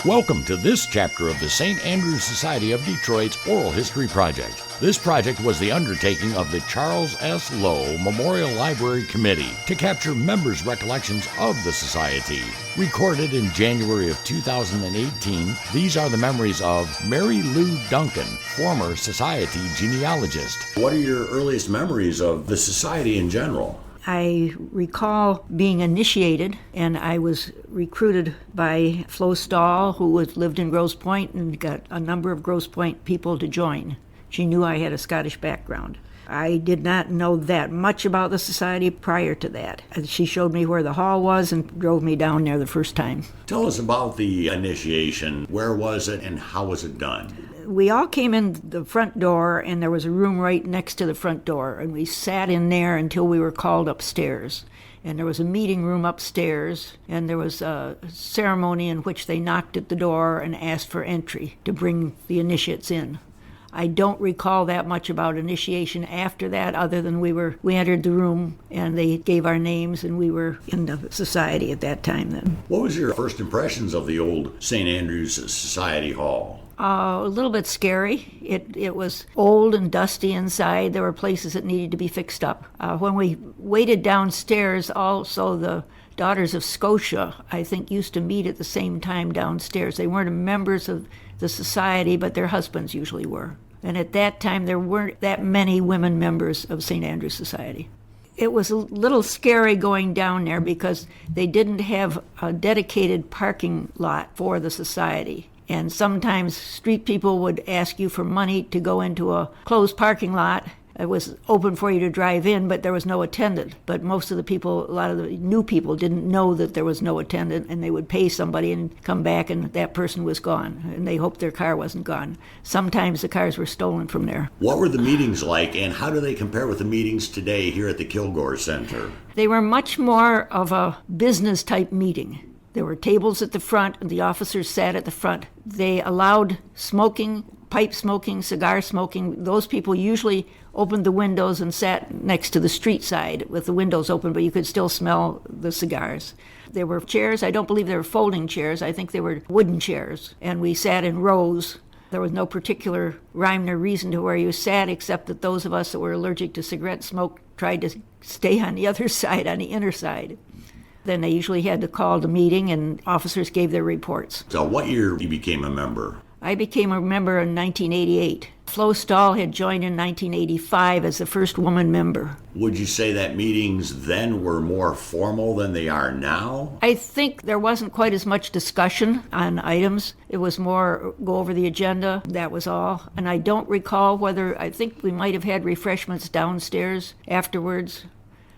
Welcome to this chapter of the St. Andrews Society of Detroit's Oral History Project. This project was the undertaking of the Charles S. Lowe Memorial Library Committee to capture members' recollections of the Society. Recorded in January of 2018, these are the memories of Mary Lou Duncan, former Society genealogist. What are your earliest memories of the Society in general? I recall being initiated, and I was recruited by Flo Stahl, who lived in Grosse Pointe and got a number of Grosse Pointe people to join. She knew I had a Scottish background. I did not know that much about the Society prior to that. She showed me where the hall was and drove me down there the first time. Tell us about the initiation. Where was it and how was it done? We all came in the front door, and there was a room right next to the front door, and we sat in there until we were called upstairs. And there was a meeting room upstairs, and there was a ceremony in which they knocked at the door and asked for entry to bring the initiates in. I don't recall that much about initiation after that, other than we entered the room and they gave our names, and we were in the Society at that time then. What was your first impressions of the old St. Andrews Society Hall? A little bit scary. It was old and dusty inside. There were places that needed to be fixed up. When we waited downstairs, also the Daughters of Scotia, I think, used to meet at the same time downstairs. They weren't members of the Society, but their husbands usually were. And at that time, there weren't that many women members of St. Andrews Society. It was a little scary going down there because they didn't have a dedicated parking lot for the Society. And sometimes street people would ask you for money to go into a closed parking lot. It was open for you to drive in, but there was no attendant. But most of the people, a lot of the new people, didn't know that there was no attendant, and they would pay somebody and come back, and that person was gone, and they hoped their car wasn't gone. Sometimes the cars were stolen from there. What were the meetings like, and how do they compare with the meetings today here at the Kilgore Center? They were much more of a business-type meeting. There were tables at the front, and the officers sat at the front. They allowed smoking, pipe smoking, cigar smoking. Those people usually opened the windows and sat next to the street side with the windows open, but you could still smell the cigars. There were chairs. I don't believe they were folding chairs. I think they were wooden chairs, and we sat in rows. There was no particular rhyme or reason to where you sat, except that those of us that were allergic to cigarette smoke tried to stay on the other side, on the inner side. Then they usually had to call the meeting, and officers gave their reports. So what year you became a member? I became a member in 1988. Flo Stahl had joined in 1985 as the first woman member. Would you say that meetings then were more formal than they are now? I think there wasn't quite as much discussion on items. It was more go over the agenda, that was all. And I don't recall whether, I think we might have had refreshments downstairs afterwards.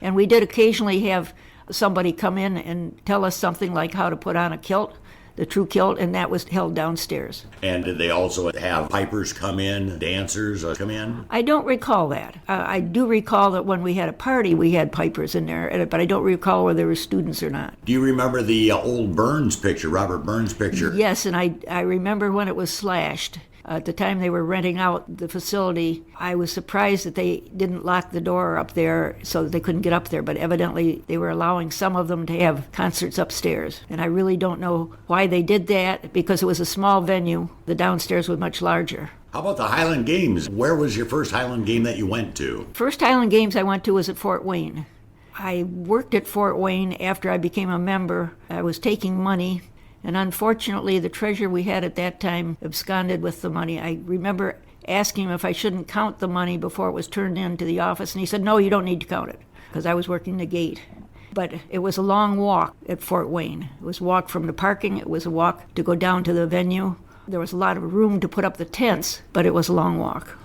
And we did occasionally have somebody come in and tell us something like how to put on a kilt, the true kilt, and that was held downstairs. And did they also have pipers come in, dancers come in? I don't recall that. I do recall that when we had a party, we had pipers in there, but I don't recall whether there were students or not. Do you remember the old Burns picture, Robert Burns picture? Yes, and I remember when it was slashed. At the time they were renting out the facility, I was surprised that they didn't lock the door up there so that they couldn't get up there, but evidently they were allowing some of them to have concerts upstairs. And I really don't know why they did that, because it was a small venue. The downstairs was much larger. How about the Highland Games? Where was your first Highland game that you went to? First Highland Games I went to was at Fort Wayne. I worked at Fort Wayne after I became a member. I was taking money. And unfortunately, the treasurer we had at that time absconded with the money. I remember asking him if I shouldn't count the money before it was turned into the office, and he said, no, you don't need to count it, because I was working the gate. But it was a long walk at Fort Wayne. It was a walk from the parking. It was a walk to go down to the venue. There was a lot of room to put up the tents, but it was a long walk.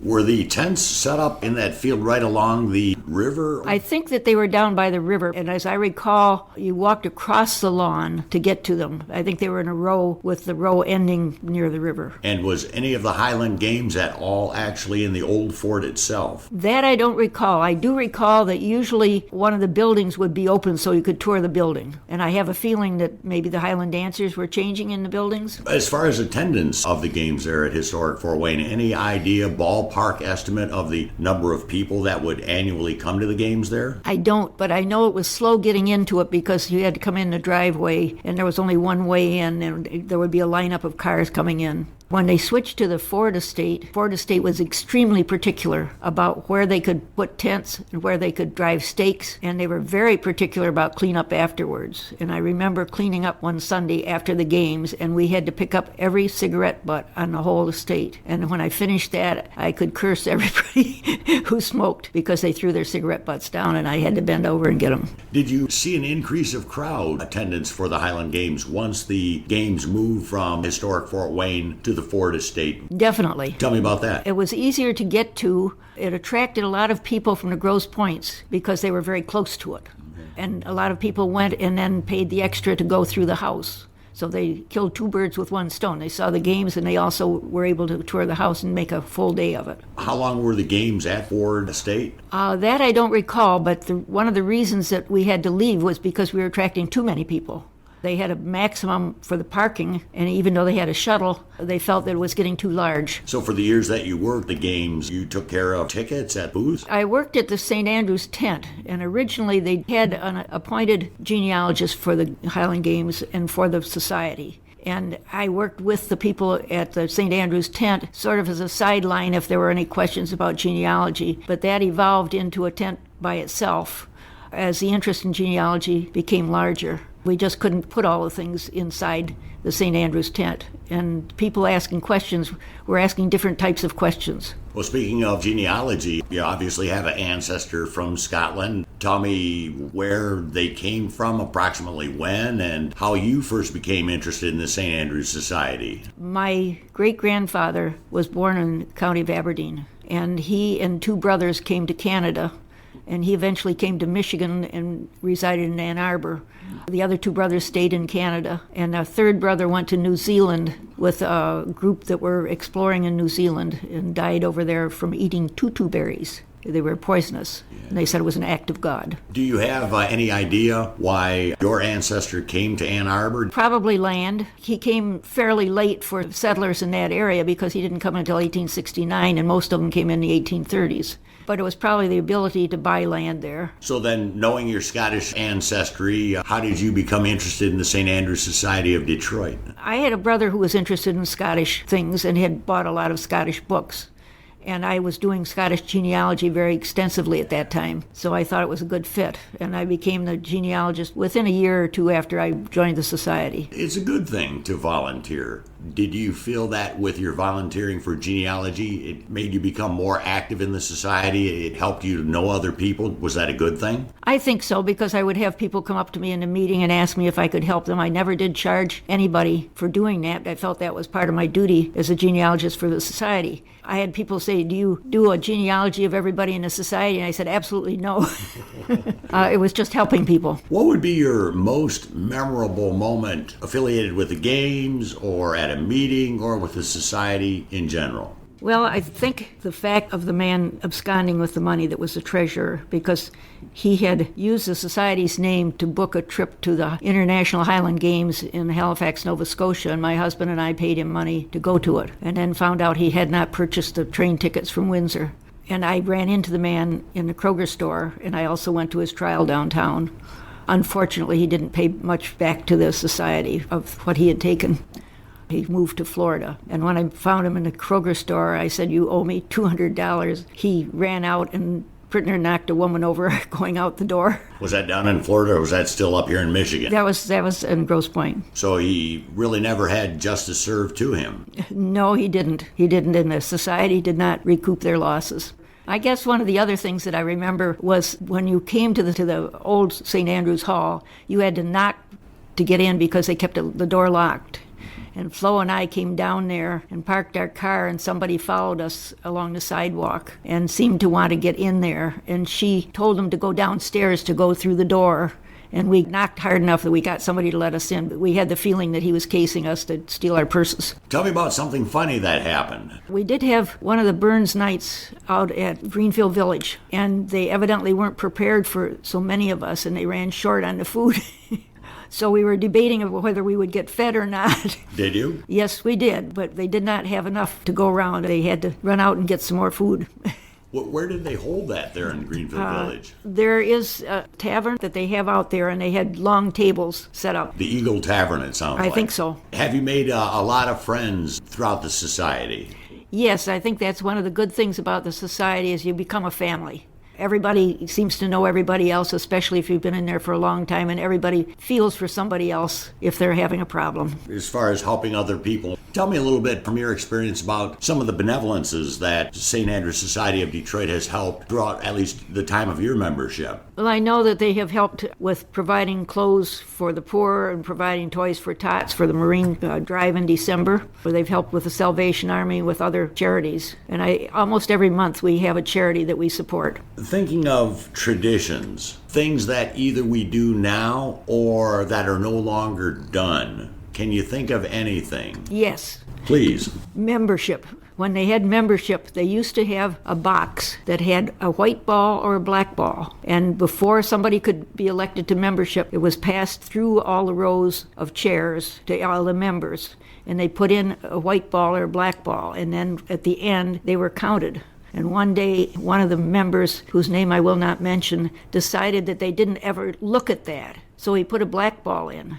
Were the tents set up in that field right along the river? I think that they were down by the river, and as I recall, you walked across the lawn to get to them. I think they were in a row with the row ending near the river. And was any of the Highland Games at all actually in the old fort itself? That I don't recall. I do recall that usually one of the buildings would be open so you could tour the building. And I have a feeling that maybe the Highland dancers were changing in the buildings. As far as attendance of the games there at Historic Fort Wayne, any idea, ballpark ballpark estimate of the number of people that would annually come to the games there? I don't, but I know it was slow getting into it because you had to come in the driveway, and there was only one way in, and there would be a lineup of cars coming in. When they switched to the Ford Estate was extremely particular about where they could put tents and where they could drive stakes, and they were very particular about cleanup afterwards. And I remember cleaning up one Sunday after the games, and we had to pick up every cigarette butt on the whole estate. And when I finished that, I could curse everybody who smoked because they threw their cigarette butts down, and I had to bend over and get them. Did you see an increase of crowd attendance for the Highland Games once the games moved from historic Fort Wayne to the Ford Estate? Definitely. Tell me about that. It was easier to get to. It attracted a lot of people from the Grosse Points because they were very close to it. And a lot of people went and then paid the extra to go through the house. So they killed two birds with one stone. They saw the games, and they also were able to tour the house and make a full day of it. How long were the games at Ford Estate? That I don't recall, but one of the reasons that we had to leave was because we were attracting too many people. They had a maximum for the parking, and even though they had a shuttle, they felt that it was getting too large. So for the years that you worked the games, you took care of tickets at booths? I worked at the St. Andrew's tent, and originally they had an appointed genealogist for the Highland Games and for the society. And I worked with the people at the St. Andrew's tent sort of as a sideline if there were any questions about genealogy, but that evolved into a tent by itself as the interest in genealogy became larger. We just couldn't put all the things inside the St. Andrew's tent. And people asking questions were asking different types of questions. Well, speaking of genealogy, you obviously have an ancestor from Scotland. Tell me where they came from, approximately when, and how you first became interested in the St. Andrew's Society. My great-grandfather was born in the county of Aberdeen, and he and two brothers came to Canada. And he eventually came to Michigan and resided in Ann Arbor. The other two brothers stayed in Canada. And our third brother went to New Zealand with a group that were exploring in New Zealand and died over there from eating tutu berries. They were poisonous. And they said it was an act of God. Do you have any idea why your ancestor came to Ann Arbor? Probably land. He came fairly late for settlers in that area because he didn't come until 1869, and most of them came in the 1830s. But it was probably the ability to buy land there. So then, knowing your Scottish ancestry, how did you become interested in the St. Andrew's Society of Detroit? I had a brother who was interested in Scottish things and had bought a lot of Scottish books. And I was doing Scottish genealogy very extensively at that time, so I thought it was a good fit. And I became the genealogist within a year or two after I joined the society. It's a good thing to volunteer. Did you feel that with your volunteering for genealogy, it made you become more active in the society? It helped you to know other people? Was that a good thing? I think so, because I would have people come up to me in a meeting and ask me if I could help them. I never did charge anybody for doing that. I felt that was part of my duty as a genealogist for the society. I had people say, "Do you do a genealogy of everybody in the society?" And I said, absolutely no. It was just helping people. What would be your most memorable moment affiliated with the games or at a meeting or with the society in general? Well, I think the fact of the man absconding with the money that was the treasurer, because he had used the society's name to book a trip to the International Highland Games in Halifax, Nova Scotia, and my husband and I paid him money to go to it, and then found out he had not purchased the train tickets from Windsor. And I ran into the man in the Kroger store, and I also went to his trial downtown. Unfortunately, he didn't pay much back to the society of what he had taken. He moved to Florida. And when I found him in the Kroger store, I said, "You owe me $200. He ran out and pretty near knocked a woman over going out the door. Was that down in Florida, or was that still up here in Michigan? That was in Grosse Pointe. So he really never had justice served to him? No, he didn't. He didn't, and the society did not recoup their losses. I guess one of the other things that I remember was when you came to the old St. Andrew's Hall, you had to knock to get in because they kept the door locked. And Flo and I came down there and parked our car, and somebody followed us along the sidewalk and seemed to want to get in there. And she told him to go downstairs to go through the door. And we knocked hard enough that we got somebody to let us in. But we had the feeling that he was casing us to steal our purses. Tell me about something funny that happened. We did have one of the Burns nights out at Greenfield Village. And they evidently weren't prepared for so many of us, and they ran short on the food. So we were debating whether we would get fed or not. Did you? Yes, we did, but they did not have enough to go around. They had to run out and get some more food. Where did they hold that there in Greenfield Village? There is a tavern that they have out there, and they had long tables set up. The Eagle Tavern, it sounds like. I think so. Have you made a lot of friends throughout the society? Yes, I think that's one of the good things about the society is you become a family. Everybody seems to know everybody else, especially if you've been in there for a long time, and everybody feels for somebody else if they're having a problem. As far as helping other people, tell me a little bit from your experience about some of the benevolences that St. Andrew's Society of Detroit has helped throughout at least the time of your membership. Well, I know that they have helped with providing clothes for the poor and providing toys for tots for the Marine Drive in December. They've helped with the Salvation Army, with other charities. And almost every month we have a charity that we support. Thinking of traditions, things that either we do now or that are no longer done, can you think of anything? Yes. Please. Membership. When they had membership, they used to have a box that had a white ball or a black ball. And before somebody could be elected to membership, it was passed through all the rows of chairs to all the members. And they put in a white ball or a black ball. And then at the end, they were counted. And one day, one of the members, whose name I will not mention, decided that they didn't ever look at that. So he put a black ball in.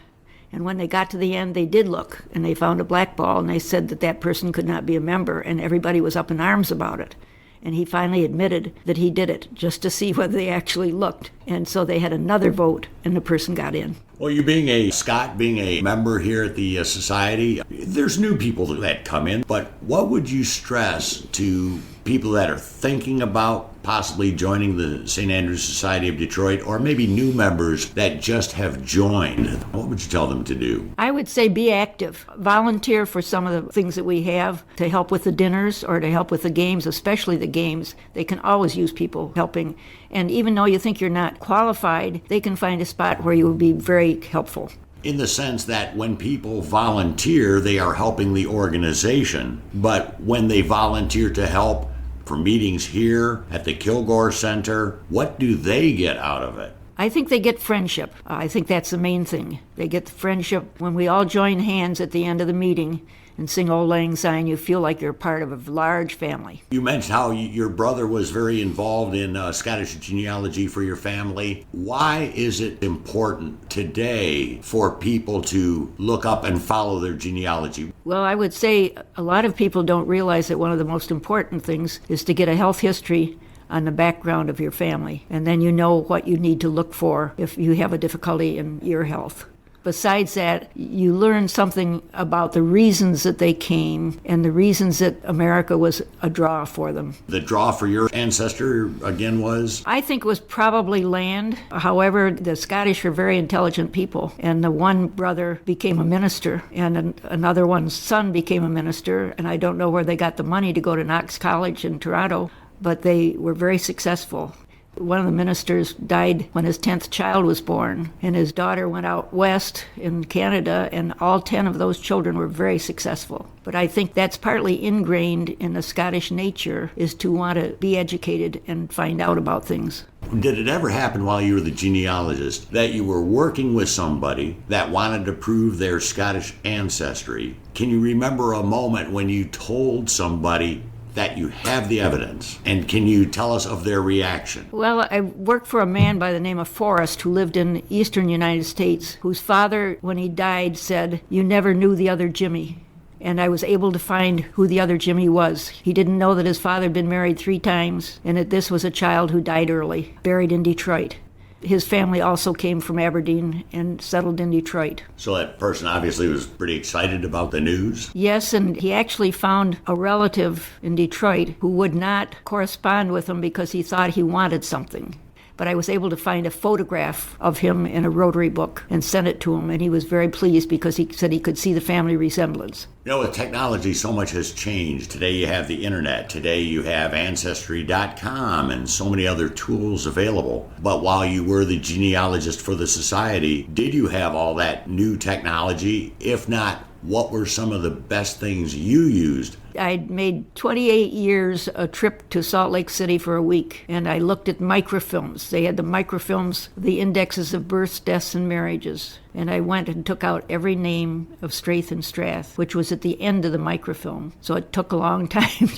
And when they got to the end, they did look, and they found a black ball, and they said that that person could not be a member, and everybody was up in arms about it. And he finally admitted that he did it, just to see whether they actually looked. And so they had another vote, and the person got in. Well, you being a Scot, being a member here at the Society, there's new people that come in, but what would you stress to people that are thinking about possibly joining the St. Andrew's Society of Detroit, or maybe new members that just have joined? What would you tell them to do? I would say be active. Volunteer for some of the things that we have to help with the dinners or to help with the games, especially the games. They can always use people helping. And even though you think you're not qualified, they can find a spot where you will be very helpful. In the sense that when people volunteer, they are helping the organization. But when they volunteer to help for meetings here at the Kilgore Center, what do they get out of it? I think they get friendship. I think that's the main thing. They get the friendship when we all join hands at the end of the meeting and sing Old Lang Syne. You feel like you're part of a large family. You mentioned how your brother was very involved in Scottish genealogy for your family. Why is it important today for people to look up and follow their genealogy? Well, I would say a lot of people don't realize that one of the most important things is to get a health history on the background of your family, and then you know what you need to look for if you have a difficulty in your health. Besides that, you learn something about the reasons that they came and the reasons that America was a draw for them. The draw for your ancestor, again, was? I think it was probably land. However, the Scottish are very intelligent people, and the one brother became a minister, and another one's son became a minister, and I don't know where they got the money to go to Knox College in Toronto, but they were very successful. One of the ministers died when his 10th child was born, and his daughter went out west in Canada, and all 10 of those children were very successful. But I think that's partly ingrained in the Scottish nature, is to want to be educated and find out about things. Did it ever happen while you were the genealogist that you were working with somebody that wanted to prove their Scottish ancestry? Can you remember a moment when you told somebody that you have the evidence, and can you tell us of their reaction? Well, I worked for a man by the name of Forrest who lived in the eastern United States, whose father, when he died, said, "You never knew the other Jimmy." And I was able to find who the other Jimmy was. He didn't know that his father had been married 3 times, and that this was a child who died early, buried in Detroit. His family also came from Aberdeen and settled in Detroit. So that person obviously was pretty excited about the news? Yes, and he actually found a relative in Detroit who would not correspond with him because he thought he wanted something. But I was able to find a photograph of him in a rotary book and sent it to him, and he was very pleased because he said he could see the family resemblance. You know, with technology, so much has changed. Today you have the internet. Today you have Ancestry.com and so many other tools available. But while you were the genealogist for the society, did you have all that new technology? If not, what were some of the best things you used I'd made 28 years a trip to Salt Lake City for a week, and I looked at microfilms. They had the microfilms, the indexes of births, deaths, and marriages. And I went and took out every name of Strath and Strath, which was at the end of the microfilm. So it took a long time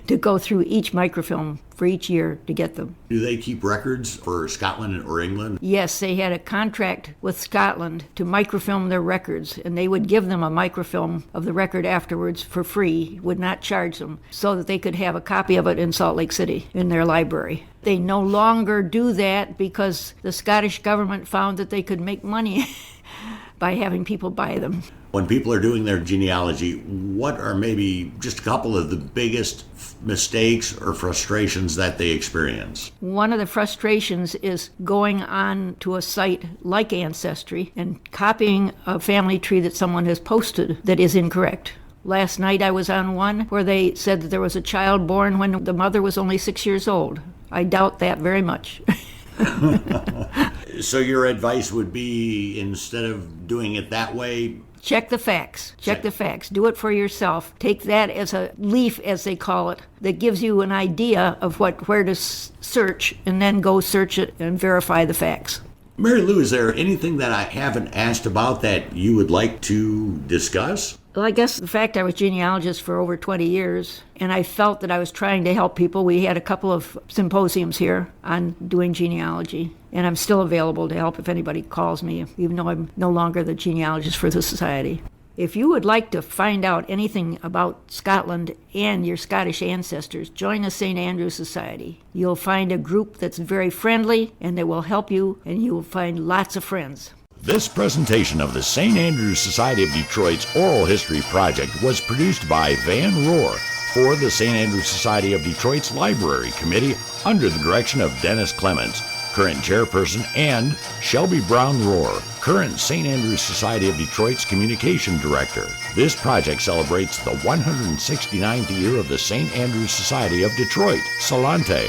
to go through each microfilm for each year to get them. Do they keep records for Scotland or England? Yes, they had a contract with Scotland to microfilm their records, and they would give them a microfilm of the record afterwards for free, would not charge them, so that they could have a copy of it in Salt Lake City in their library. They no longer do that because the Scottish government found that they could make money by having people buy them. When people are doing their genealogy, what are maybe just a couple of the biggest mistakes or frustrations that they experience? One of the frustrations is going on to a site like Ancestry and copying a family tree that someone has posted that is incorrect. Last night I was on one where they said that there was a child born when the mother was only 6 years old. I doubt that very much. So your advice would be, instead of doing it that way, check the facts. Check the facts. Do it for yourself. Take that as a leaf, as they call it, that gives you an idea of where to search, and then go search it and verify the facts. Mary Lou, is there anything that I haven't asked about that you would like to discuss? Well, I guess the fact I was genealogist for over 20 years, and I felt that I was trying to help people. We had a couple of symposiums here on doing genealogy, and I'm still available to help if anybody calls me, even though I'm no longer the genealogist for the society. If you would like to find out anything about Scotland and your Scottish ancestors, join the St. Andrew Society. You'll find a group that's very friendly, and they will help you, and you will find lots of friends. This presentation of the St. Andrews Society of Detroit's Oral History Project was produced by Van Rohr for the St. Andrews Society of Detroit's Library Committee under the direction of Dennis Clements, current chairperson, and Shelby Brown Rohr, current St. Andrews Society of Detroit's communication director. This project celebrates the 169th year of the St. Andrews Society of Detroit. Salante.